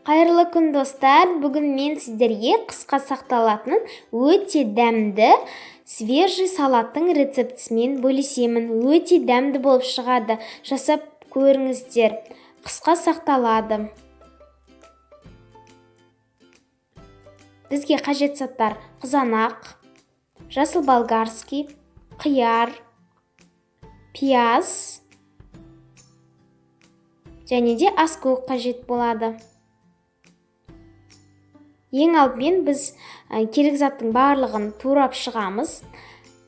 Қайырлы күн достар, бүгін мен сіздерге қысқа сақталатын өте дәмді свежий салаттың рецептісімен бөлісемін. Өте дәмді болып шығады, жасап көріңіздер. Қысқа сақталады. Бізге қажет заттар: қызанақ, жасыл болгарский, қияр, пияз және де аскөк қажет болады. Ең алдымен біз керек заттың барлығын турап шығамыз.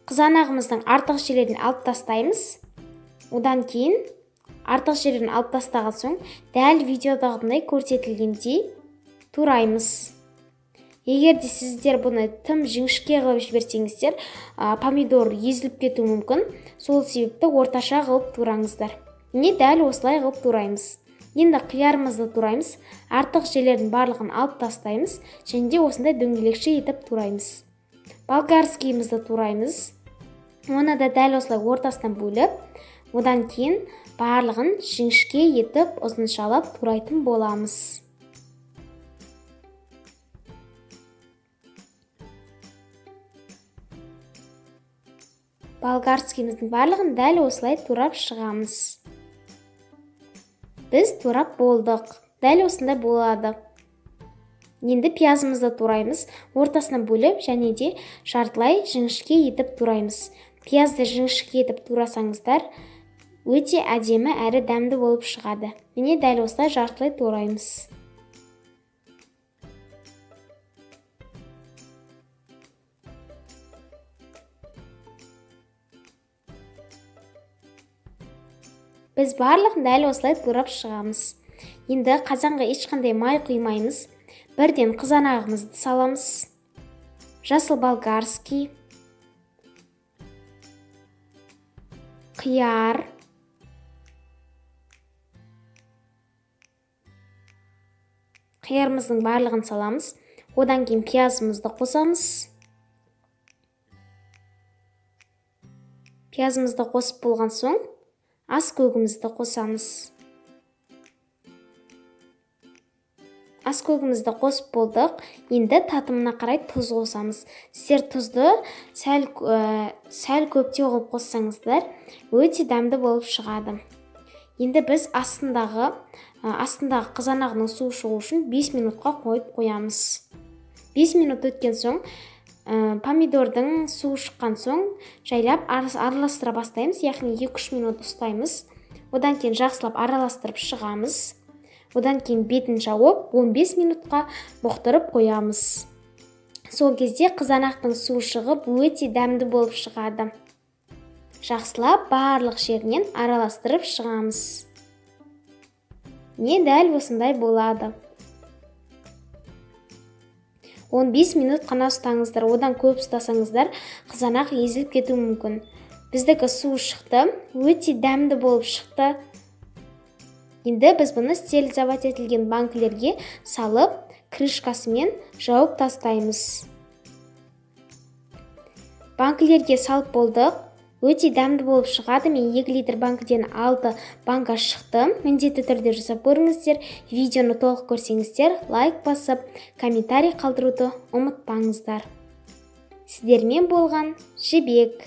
Қызанағымыздың артық жерлерін алып тастаймыз. Одан кейін артық жерлерін алып тастаған соң дәл видеодағыдай көрсетілгендей тураймыз. Егер де сіздер бұны тым жіңішке қылып жіберсеңіздер, помидор езіліп кетуі мүмкін. Сол себепті орташа қылып тураңыздар. Міне дәл осылай қылып тураймыз. Енді қиярымызды тураймыз. Артық жерлердің барлығын алып тастаймыз. Және де осындай дөңгелекше етіп тураймыз. Болгарскийімізді тураймыз. Оны да дәл осылай ортасынан бөліп, одан кейін барлығын жіңішке етіп ұзыншалап турайтын боламыз. Болгарскийіміздің барлығын дәл осылай турап шығамыз. Біз турап болдық. Дәл осындай болады. Енді пиязымызды тураймыз. Ортасынан бөліп және де жартылай жіңішке етіп тураймыз. Пиязды жіңішке етіп турасаңыздар, өте әдемі әрі дәмді болып шығады. Міне дәл осылай жартылай тураймыз. Біз барлығын дәл осылай турап шығамыз. Енді қазанға ешқандай май құймаймыз. Бірден қызанағымызды саламыз. Жасыл болгарский, қияр, қиярымыздың барлығын саламыз. Одан кейін пиязымызды қосамыз. Пиязымызды қосып болған соң аскөгімізді қосамыз. Аскөгімізді қосып болдық. Енді татымына қарай тұз қосамыз. Сіздер тұзды сәл көптеу қылып қоссаңыздар, өте дәмді болып шығады. Енді біз астындағы қызанағының суы шығу үшін 5 минутқа қойып қоямыз. 5 минут өткен соң помидордың суы шыққан соң жайлап араластыра бастаймыз, яғни 2-3 минут ұстаймыз. Одан кейін жақсылап араластырып шығамыз. Одан кейін бетін жауып 15 минутқа бұқтырып қоямыз. Сол кезде қызанақтың суы шығып өте дәмді болып шығады. Жақсылап барлық жерінен араластырып шығамыз. Не дәл осындай болады. 15 минут қана ұстаңыздар. Одан көп ұстасаңыздар, қызанақ езіліп кетуі мүмкін. Біздікі суы шықты, өте дәмді болып шықты. Енді біз бұны стерилизовать етілген банкілерге салып, крышкасымен жауып тастаймыз. Банкілерге салып болдық. Өте дәмді болып шығады. Мен 2 литр банкіден 6 банка шықты. Міндетті түрде жасап көріңіздер. Видеоны толық көрсеңіздер, лайк басып, комментарий қалдыруды ұмытпаңыздар. Сіздермен болған Жібек.